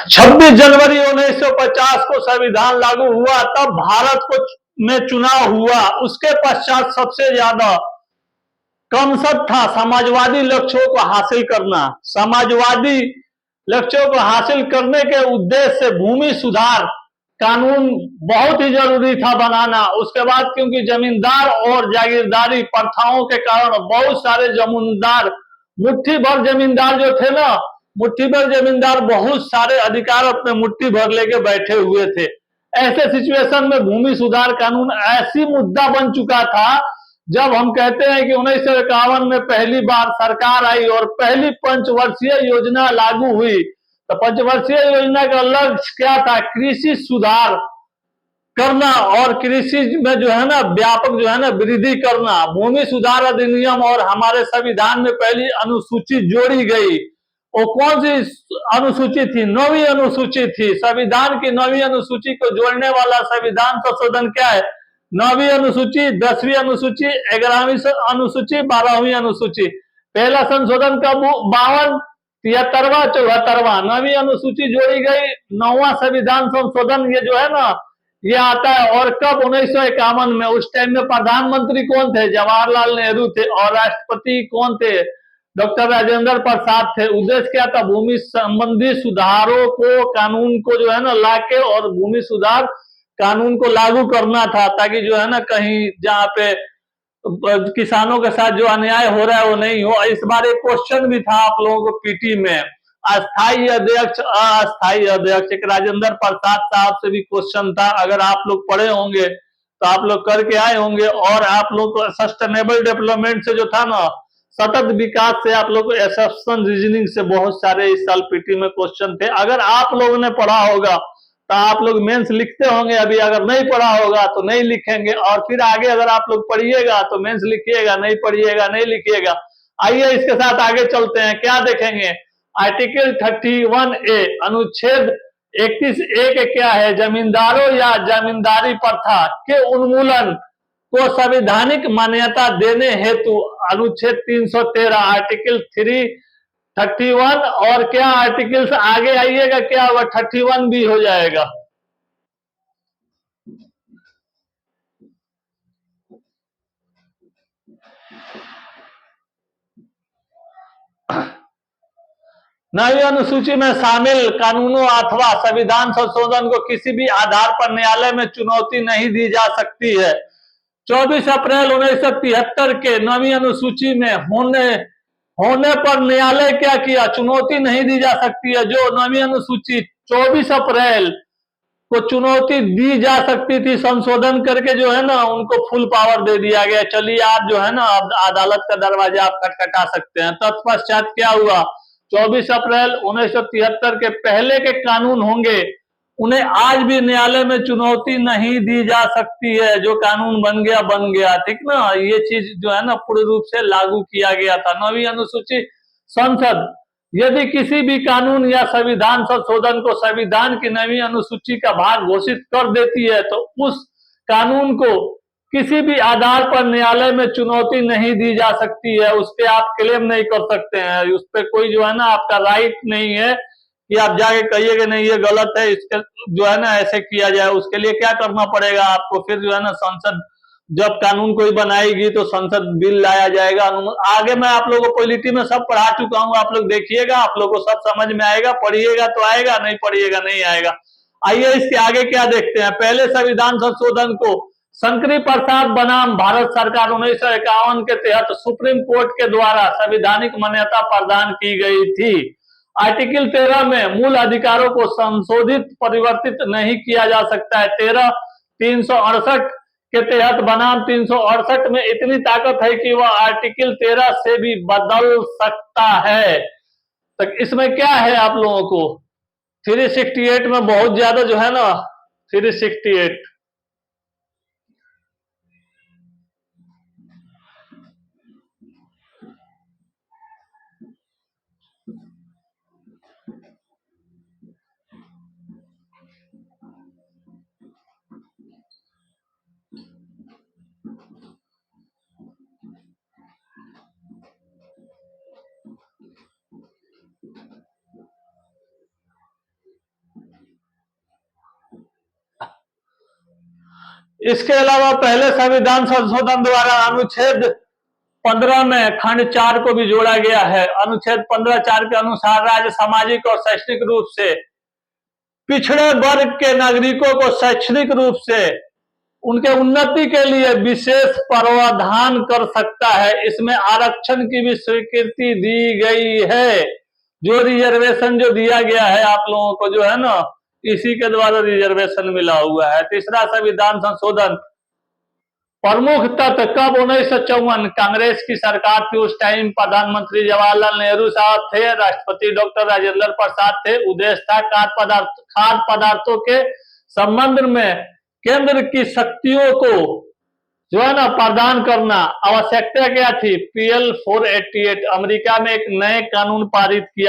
26 जनवरी 1950 को संविधान लागू हुआ, तब भारत को में चुनाव हुआ। उसके पश्चात सबसे ज्यादा कंसद था समाजवादी लक्ष्यों को हासिल करना। समाजवादी लक्ष्यों को हासिल करने के उद्देश्य से भूमि सुधार कानून बहुत ही जरूरी था बनाना। उसके बाद क्योंकि जमींदार और जागीरदारी प्रथाओं के कारण बहुत सारे जमींदार, मुट्ठी भर जमींदार जो थे ना, मुट्ठी भर जमींदार बहुत सारे अधिकार अपने मुट्ठी भर लेके बैठे हुए थे। ऐसे सिचुएशन में भूमि सुधार कानून ऐसी मुद्दा बन चुका था। जब हम कहते हैं कि 1951 में पहली बार सरकार आई और पहली पंचवर्षीय योजना लागू हुई, तो पंचवर्षीय योजना का लक्ष्य क्या था? कृषि सुधार करना और कृषि में जो है ना व्यापक जो है ना वृद्धि करना। भूमि सुधार अधिनियम और हमारे संविधान में पहली अनुसूची जोड़ी गई। वो कौन सी अनुसूची थी? 9वीं अनुसूची थी। संविधान की 9वीं अनुसूची को जोड़ने वाला संविधान संशोधन क्या है? 9वीं अनुसूची, 10वीं अनुसूची, 11वीं अनुसूची, 12वीं अनुसूची। पहला संशोधन कब? 52, 73वां, 74वां। 9वीं अनुसूची जोड़ी गई, 9वां संविधान संशोधन ये जो है ना ये आता है। और कब? 1951 में। उस टाइम में प्रधानमंत्री कौन थे? जवाहरलाल नेहरू थे। और राष्ट्रपति कौन थे? डॉक्टर राजेंद्र प्रसाद थे। उद्देश्य क्या था? भूमि संबंधी सुधारों को, कानून को जो है ना लाके और भूमि सुधार कानून को लागू करना था, ताकि जो है ना कहीं जहाँ पे किसानों के साथ जो अन्याय हो रहा है वो नहीं हो। इस बार एक क्वेश्चन भी था आप लोगों को पीटी में, अस्थाई अध्यक्ष, अस्थाई अध्यक्ष, एक राजेंद्र प्रसाद साहब से भी क्वेश्चन था। अगर आप लोग पढ़े होंगे तो आप लोग करके आए होंगे। और आप लोग सस्टेनेबल डेवलपमेंट से जो था ना, सतत विकास से आप लोग एक्सेप्शन रीजनिंग से बहुत सारे इस साल पीटी में क्वेश्चन थे। अगर आप लोगों ने पढ़ा होगा तो आप लोग मेंस लिखते होंगे। अभी अगर नहीं पढ़ा होगा तो नहीं लिखेंगे। और फिर आगे अगर आप लोग पढ़िएगा तो मेंस लिखिएगा, नहीं पढ़िएगा नहीं लिखिएगा। आइए इसके साथ आगे चलते हैं। क्या देखेंगे? आर्टिकल 31A अनुच्छेद 31A के क्या है? जमींदारों या जमींदारी प्रथा के उन्मूलन को संवैधानिक मान्यता देने हेतु अनुच्छेद 313 आर्टिकल 331 और क्या आर्टिकल्स आगे आइएगा क्या होगा? 31 भी हो जाएगा। नई अनुसूची में शामिल कानूनों अथवा संविधान संशोधन को किसी भी आधार पर न्यायालय में चुनौती नहीं दी जा सकती है। 24 अप्रैल 1973 के 9वीं अनुसूची में होने पर न्यायालय क्या किया? चुनौती नहीं दी जा सकती है। जो 9वीं अनुसूची 24 अप्रैल को चुनौती दी जा सकती थी, संशोधन करके जो है ना उनको फुल पावर दे दिया गया। चलिए आप जो है ना अब अदालत का दरवाजा आप खटखटा सकते हैं। तत्पश्चात क्या हुआ? 24 अप्रैल 1973 के पहले के कानून होंगे, उन्हें आज भी न्यायालय में चुनौती नहीं दी जा सकती है। जो कानून बन गया, ठीक ना। ये चीज जो है ना पूर्ण रूप से लागू किया गया था। 9वीं अनुसूची संसद यदि किसी भी कानून या संविधान संशोधन को संविधान की 9वीं अनुसूची का भाग घोषित कर देती है तो उस कानून को किसी भी आधार पर न्यायालय में चुनौती नहीं दी जा सकती है। उस पर आप क्लेम नहीं कर सकते हैं। उस पर कोई जो है ना आपका राइट नहीं है कि आप जाके कहिए कि नहीं ये गलत है, इसके जो है ना ऐसे किया जाए। उसके लिए क्या करना पड़ेगा आपको? फिर जो है ना संसद जब कानून कोई बनाएगी तो संसद बिल लाया जाएगा। आगे मैं आप लोगों को पॉलिटी में सब पढ़ा चुका हूँ, आप लोग देखिएगा, आप लोगों को सब समझ में आएगा। पढ़िएगा तो आएगा, नहीं पढ़िएगा नहीं आएगा। आइए इसके आगे क्या देखते हैं। पहले संविधान संशोधन को शंकरी प्रसाद बनाम भारत सरकार 1951 के तहत सुप्रीम कोर्ट के द्वारा संवैधानिक मान्यता प्रदान की गई थी। आर्टिकल 13 में मूल अधिकारों को संशोधित परिवर्तित नहीं किया जा सकता है। 368 के तहत बनाम 368 में इतनी ताकत है कि वह आर्टिकल 13 से भी बदल सकता है। तो इसमें क्या है आप लोगों को? 368 में बहुत ज्यादा जो है ना 368 इसके अलावा पहले संविधान संशोधन द्वारा अनुच्छेद 15 में खंड 4 को भी जोड़ा गया है। अनुच्छेद 15(4) के अनुसार राज्य सामाजिक और शैक्षणिक रूप से पिछड़े वर्ग के नागरिकों को शैक्षणिक रूप से उनके उन्नति के लिए विशेष प्रावधान कर सकता है। इसमें आरक्षण की भी स्वीकृति दी गई है। जो रिजर्वेशन जो दिया गया है आप लोगों को जो है ना, इसी के द्वारा रिजर्वेशन मिला हुआ है। तीसरा संविधान संशोधन प्रमुख तथ्य कब 1954 कांग्रेस की सरकार थी, उस टाइम प्रधानमंत्री जवाहरलाल नेहरू साहब थे, राष्ट्रपति डॉक्टर राजेंद्र प्रसाद थे। उद्देश्य था खाद्य पदार्थों के संबंध में केंद्र की शक्तियों को जो है ना प्रदान करना। आवश्यकता क्या थी? PL 488 अमेरिका में एक नए कानून पारित किया।